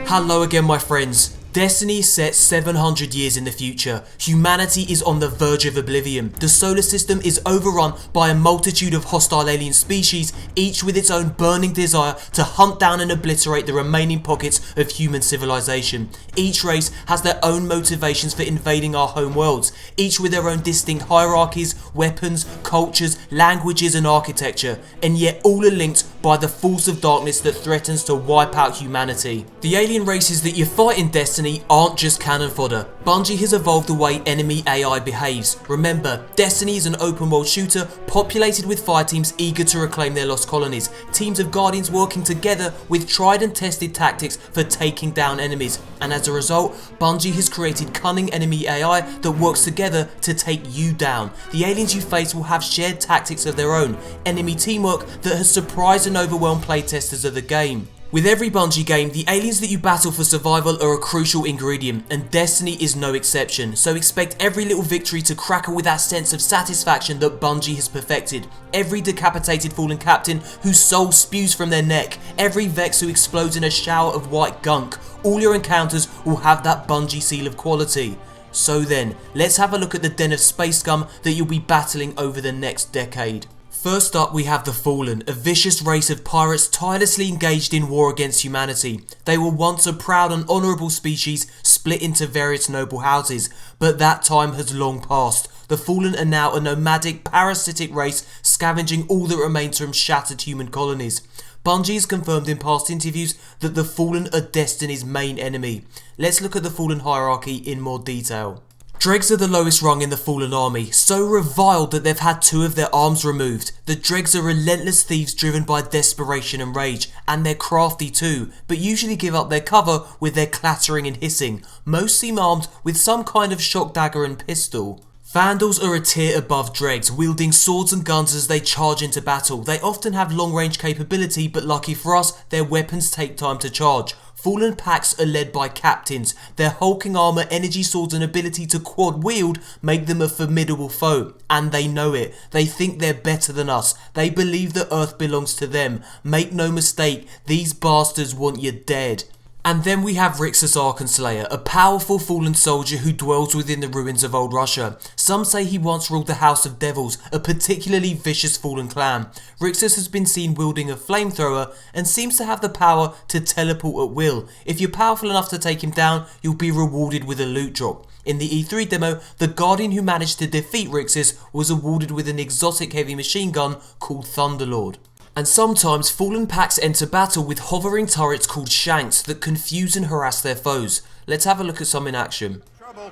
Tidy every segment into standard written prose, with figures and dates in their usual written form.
Hello again, my friends. Destiny is set 700 years in the future. Humanity is on the verge of oblivion. The solar system is overrun by a multitude of hostile alien species, each with its own burning desire to hunt down and obliterate the remaining pockets of human civilization. Each race has their own motivations for invading our home worlds, each with their own distinct hierarchies, weapons, cultures, languages and architecture, and yet all are linked by the force of darkness that threatens to wipe out humanity. The alien races that you fight in Destiny aren't just cannon fodder. Bungie has evolved the way enemy AI behaves. Remember, Destiny is an open world shooter populated with fire teams eager to reclaim their lost colonies, teams of guardians working together with tried and tested tactics for taking down enemies, and as a result, Bungie has created cunning enemy AI that works together to take you down. The aliens you face will have shared tactics of their own, enemy teamwork that has surprised and overwhelmed playtesters of the game. With every Bungie game, the aliens that you battle for survival are a crucial ingredient, and Destiny is no exception, so expect every little victory to crackle with that sense of satisfaction that Bungie has perfected. Every decapitated fallen captain whose soul spews from their neck, every Vex who explodes in a shower of white gunk, all your encounters will have that Bungie seal of quality. So then, let's have a look at the den of space scum that you'll be battling over the next decade. First up, we have the Fallen, a vicious race of pirates tirelessly engaged in war against humanity. They were once a proud and honourable species split into various noble houses, but that time has long passed. The Fallen are now a nomadic, parasitic race scavenging all that remains from shattered human colonies. Bungie has confirmed in past interviews that the Fallen are Destiny's main enemy. Let's look at the Fallen hierarchy in more detail. DREGS are the lowest rung in the Fallen army, so reviled that they've had 2 of their arms removed. The DREGS are relentless thieves driven by desperation and rage, and they're crafty too, but usually give up their cover with their clattering and hissing. Most seem armed with some kind of shock dagger and pistol. Vandals are a tier above DREGS, wielding swords and guns as they charge into battle. They often have long range capability, but lucky for us, their weapons take time to charge. Fallen packs are led by captains. Their hulking armour, energy swords and ability to quad wield make them a formidable foe, and they know it. They think they're better than us. They believe the earth belongs to them. Make no mistake, these bastards want you dead. And then we have Rixus Archonslayer, a powerful fallen soldier who dwells within the ruins of old Russia. Some say he once ruled the House of Devils, a particularly vicious fallen clan. Rixus has been seen wielding a flamethrower and seems to have the power to teleport at will. If you're powerful enough to take him down, you'll be rewarded with a loot drop. In the E3 demo, the Guardian who managed to defeat Rixus was awarded with an exotic heavy machine gun called Thunderlord. And sometimes Fallen packs enter battle with hovering turrets called SHANKS that confuse and harass their foes. Let's have a look at some in action. Trouble.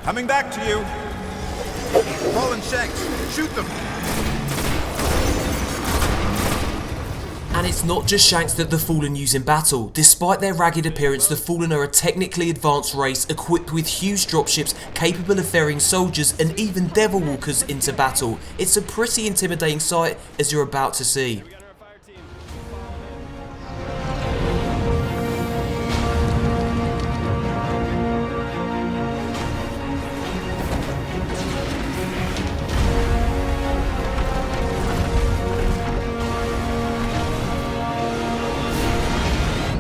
Coming back to you. Fallen SHANKS, shoot them. And it's not just SHANKS that the Fallen use in battle. Despite their ragged appearance, the Fallen are a technically advanced race equipped with huge dropships capable of ferrying soldiers and even Devil Walkers into battle. It's a pretty intimidating sight, as you're about to see.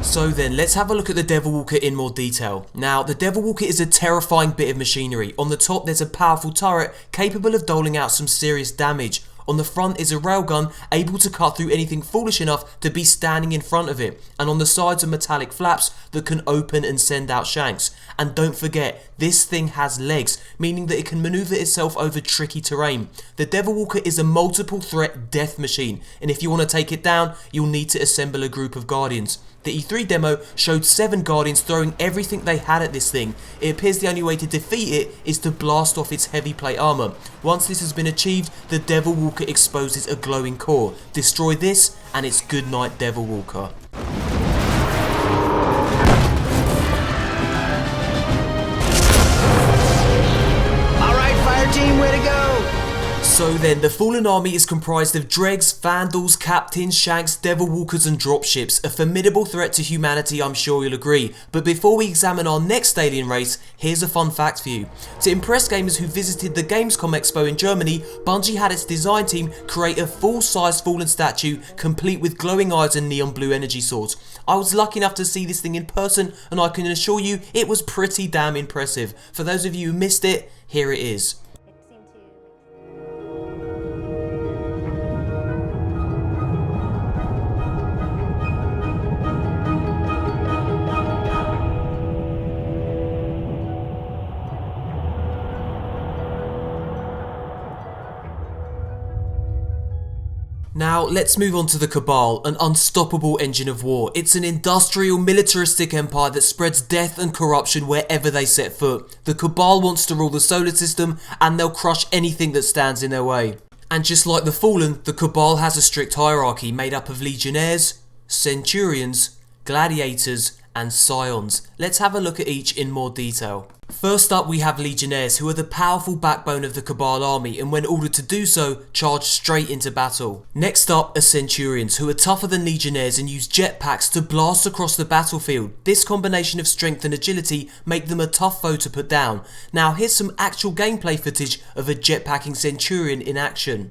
So then, let's have a look at the Devil Walker in more detail. Now, the Devil Walker is a terrifying bit of machinery. On the top there's a powerful turret capable of doling out some serious damage. On the front is a railgun able to cut through anything foolish enough to be standing in front of it, and on the sides are metallic flaps that can open and send out SHANKS. And don't forget, this thing has legs, meaning that it can maneuver itself over tricky terrain. The Devil Walker is a multiple threat death machine, and if you want to take it down, you'll need to assemble a group of guardians. The E3 demo showed 7 guardians throwing everything they had at this thing. It appears the only way to defeat it is to blast off its heavy plate armour. Once this has been achieved, the Devil Walker exposes a glowing core. Destroy this and it's good night, Devil Walker. Alright, fire team, way to go! So then, the Fallen Army is comprised of DREGS, VANDALS, Captains, SHANKS, Devil Walkers and Dropships, a formidable threat to humanity, I'm sure you'll agree. But before we examine our next alien race, here's a fun fact for you. To impress gamers who visited the Gamescom Expo in Germany, Bungie had its design team create a full-size Fallen statue complete with glowing eyes and neon blue energy swords. I was lucky enough to see this thing in person and I can assure you it was pretty damn impressive. For those of you who missed it, here it is. Now, let's move on to the Cabal, an unstoppable engine of war. It's an industrial, militaristic empire that spreads death and corruption wherever they set foot. The Cabal wants to rule the solar system, and they'll crush anything that stands in their way. And just like the Fallen, the Cabal has a strict hierarchy made up of Legionnaires, Centurions, Gladiators, and Scions. Let's have a look at each in more detail. First up, we have Legionnaires, who are the powerful backbone of the Cabal army, and when ordered to do so, charge straight into battle. Next up are Centurions, who are tougher than Legionnaires and use jetpacks to blast across the battlefield. This combination of strength and agility make them a tough foe to put down. Now here's some actual gameplay footage of a jetpacking Centurion in action.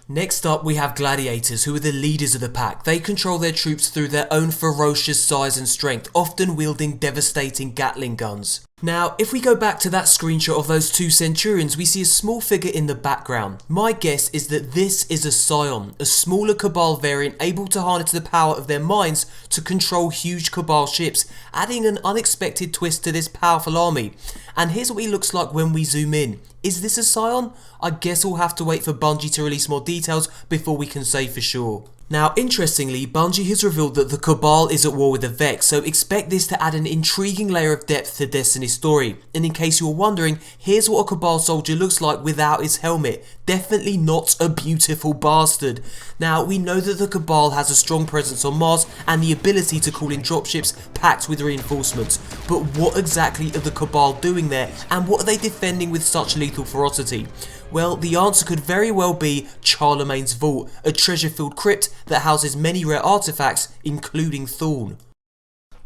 Next up, we have Gladiators, who are the leaders of the pack. They control their troops through their own ferocious size and strength, often wielding devastating Gatling guns. Now, if we go back to that screenshot of those two Centurions, we see a small figure in the background. My guess is that this is a Scion, a smaller Cabal variant able to harness the power of their minds to control huge Cabal ships, adding an unexpected twist to this powerful army. And here's what he looks like when we zoom in. Is this a Scion? I guess we'll have to wait for Bungie to release more details before we can say for sure. Now, interestingly, Bungie has revealed that the Cabal is at war with the Vex, so expect this to add an intriguing layer of depth to Destiny's story. And in case you're wondering, here's what a Cabal soldier looks like without his helmet. Definitely not a beautiful bastard. Now, we know that the Cabal has a strong presence on Mars and the ability to call in dropships packed with reinforcements. But what exactly are the Cabal doing there, and what are they defending with such lethal ferocity? Well, the answer could very well be Charlemagne's Vault, a treasure-filled crypt that houses many rare artifacts, including Thorn.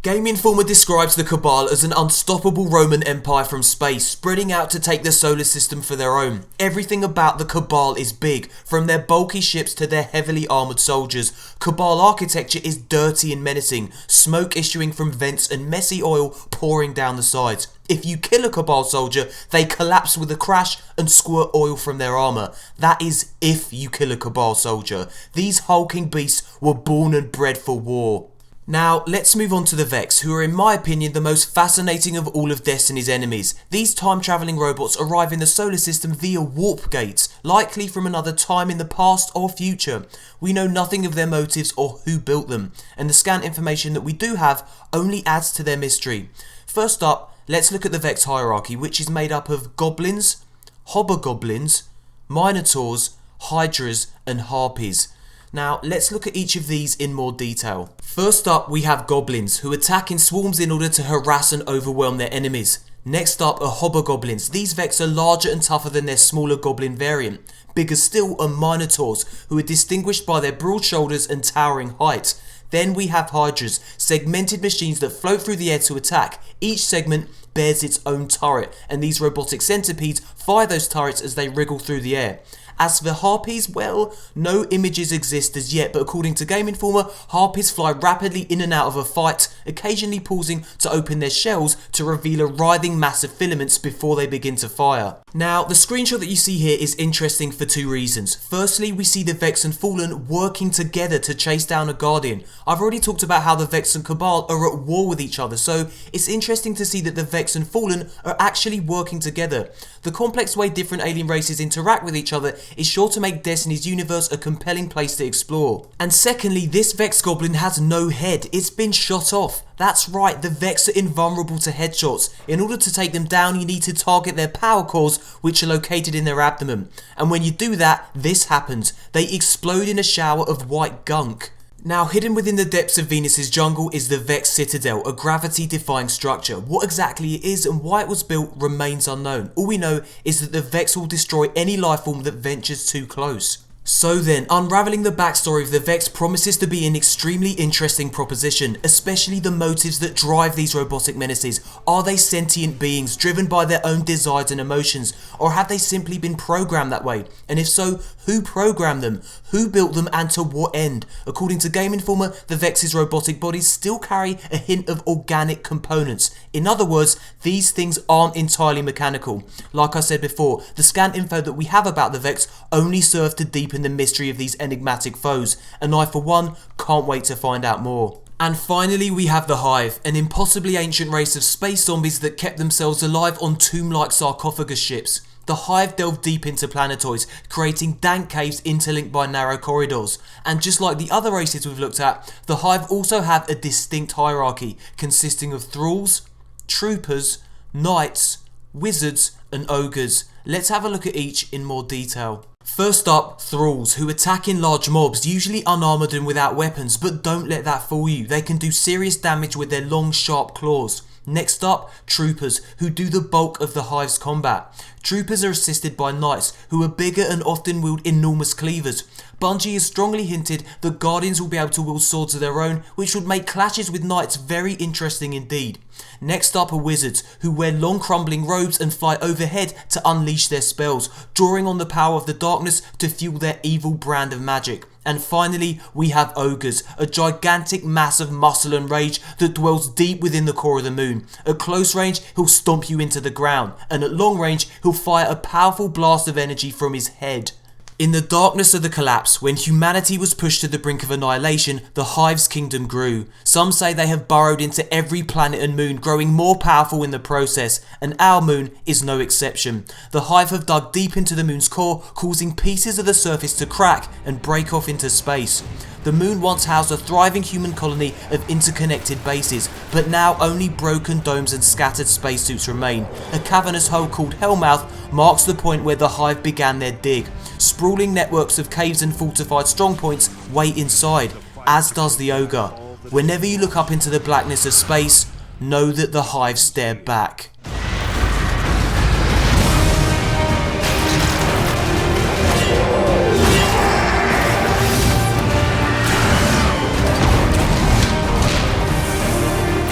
Game Informer describes the Cabal as an unstoppable Roman empire from space, spreading out to take the solar system for their own. Everything about the Cabal is big, from their bulky ships to their heavily armoured soldiers. Cabal architecture is dirty and menacing, smoke issuing from vents and messy oil pouring down the sides. If you kill a Cabal soldier, they collapse with a crash and squirt oil from their armour. That is if you kill a Cabal soldier. These hulking beasts were born and bred for war. Now, let's move on to the Vex, who are in my opinion the most fascinating of all of Destiny's enemies. These time-travelling robots arrive in the solar system via warp gates, likely from another time in the past or future. We know nothing of their motives or who built them, and the scant information that we do have only adds to their mystery. First up, let's look at the Vex hierarchy, which is made up of Goblins, Hobgoblins, Minotaurs, Hydras and Harpies. Now, let's look at each of these in more detail. First up, we have Goblins, who attack in swarms in order to harass and overwhelm their enemies. Next up are Hobgoblins. These Vex are larger and tougher than their smaller Goblin variant. Bigger still are Minotaurs, who are distinguished by their broad shoulders and towering height. Then we have Hydras, segmented machines that float through the air to attack. Each segment bears its own turret, and these robotic centipedes fire those turrets as they wriggle through the air. As for Harpies, well, no images exist as yet, but according to Game Informer, Harpies fly rapidly in and out of a fight, occasionally pausing to open their shells to reveal a writhing mass of filaments before they begin to fire. Now, the screenshot that you see here is interesting for two reasons. Firstly, we see the Vex and Fallen working together to chase down a Guardian. I've already talked about how the Vex and Cabal are at war with each other, so it's interesting to see that the Vex and Fallen are actually working together. The complex way different alien races interact with each other is sure to make Destiny's universe a compelling place to explore. And secondly, this Vex Goblin has no head. It's been shot off. That's right, the Vex are invulnerable to headshots. In order to take them down, you need to target their power cores, which are located in their abdomen. And when you do that, this happens. They explode in a shower of white gunk. Now, hidden within the depths of Venus's jungle is the Vex Citadel, a gravity-defying structure. What exactly it is and why it was built remains unknown. All we know is that the Vex will destroy any lifeform that ventures too close. So then, unravelling the backstory of the Vex promises to be an extremely interesting proposition, especially the motives that drive these robotic menaces. Are they sentient beings driven by their own desires and emotions, or have they simply been programmed that way? And if so, who programmed them? Who built them and to what end? According to Game Informer, the Vex's robotic bodies still carry a hint of organic components. In other words, these things aren't entirely mechanical. Like I said before, the scant info that we have about the Vex only serve to deepen the mystery of these enigmatic foes, and I for one can't wait to find out more. And finally we have the Hive, an impossibly ancient race of space zombies that kept themselves alive on tomb-like sarcophagus ships. The Hive delve deep into planetoids, creating dank caves interlinked by narrow corridors. And just like the other races we've looked at, the Hive also have a distinct hierarchy, consisting of thralls, troopers, knights, wizards and ogres. Let's have a look at each in more detail. First up, thralls, who attack in large mobs, usually unarmoured and without weapons, but don't let that fool you. They can do serious damage with their long, sharp claws. Next up, troopers, who do the bulk of the Hive's combat. Troopers are assisted by knights, who are bigger and often wield enormous cleavers. Bungie has strongly hinted that guardians will be able to wield swords of their own, which would make clashes with knights very interesting indeed. Next up are wizards, who wear long crumbling robes and fly overhead to unleash their spells, drawing on the power of the darkness to fuel their evil brand of magic. And finally, we have ogres, a gigantic mass of muscle and rage that dwells deep within the core of the moon. At close range, he'll stomp you into the ground, and at long range, he'll fire a powerful blast of energy from his head. In the darkness of the collapse, when humanity was pushed to the brink of annihilation, the Hive's kingdom grew. Some say they have burrowed into every planet and moon, growing more powerful in the process, and our moon is no exception. The Hive have dug deep into the moon's core, causing pieces of the surface to crack and break off into space. The moon once housed a thriving human colony of interconnected bases, but now only broken domes and scattered spacesuits remain. A cavernous hole called Hellmouth marks the point where the Hive began their dig. Sprawling networks of caves and fortified strongpoints wait inside, as does the ogre. Whenever you look up into the blackness of space, know that the Hive stare back.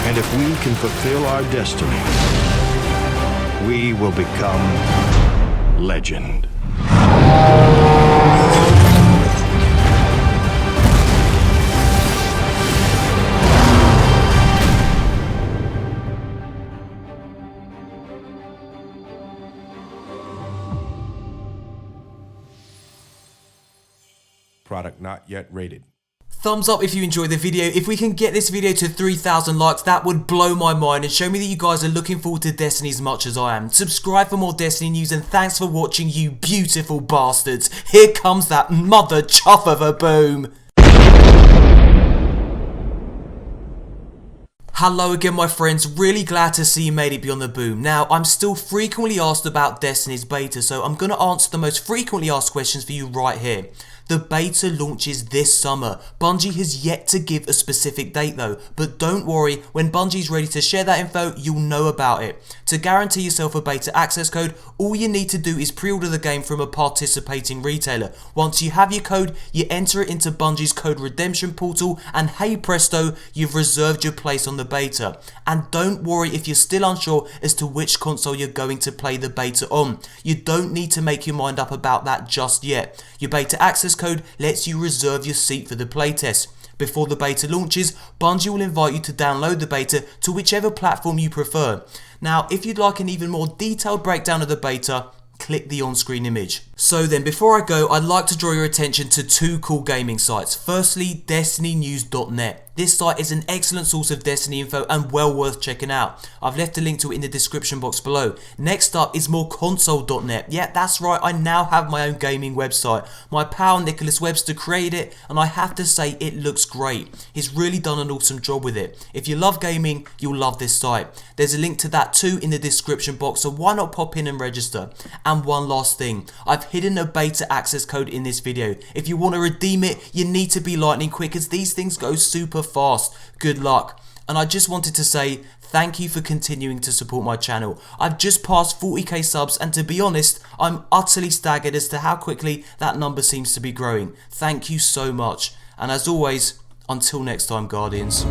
And if we can fulfill our destiny, we will become legend. Product not yet rated. Thumbs up if you enjoyed the video. If we can get this video to 3,000 likes, that would blow my mind and show me that you guys are looking forward to Destiny as much as I am. Subscribe for more Destiny news, and thanks for watching, you beautiful bastards. Here comes that mother chuff of a boom. Hello again my friends, really glad to see you made it beyond the boom. Now, I'm still frequently asked about Destiny's beta, so I'm going to answer the most frequently asked questions for you right here. The beta launches this summer. Bungie has yet to give a specific date though, but don't worry, when Bungie's ready to share that info, you'll know about it. To guarantee yourself a beta access code, all you need to do is pre-order the game from a participating retailer. Once you have your code, you enter it into Bungie's code redemption portal, and hey presto, you've reserved your place on the beta. And don't worry if you're still unsure as to which console you're going to play the beta on. You don't need to make your mind up about that just yet. Your beta access code lets you reserve your seat for the playtest. Before the beta launches, Bungie will invite you to download the beta to whichever platform you prefer. Now, if you'd like an even more detailed breakdown of the beta, click the on-screen image. So then, before I go, I'd like to draw your attention to two cool gaming sites. Firstly, DestinyNews.net. This site is an excellent source of Destiny info and well worth checking out. I've left a link to it in the description box below. Next up is moreconsole.net. Yeah, that's right, I now have my own gaming website. My pal Nicholas Webster created it, and I have to say it looks great. He's really done an awesome job with it. If you love gaming, you'll love this site. There's a link to that too in the description box, so why not pop in and register? And one last thing, I've hidden a beta access code in this video. If you want to redeem it, you need to be lightning quick as these things go super fast. Good luck. And I just wanted to say thank you for continuing to support my channel. I've just passed 40k subs, and to be honest, I'm utterly staggered as to how quickly that number seems to be growing. Thank you so much. And as always, until next time, Guardians.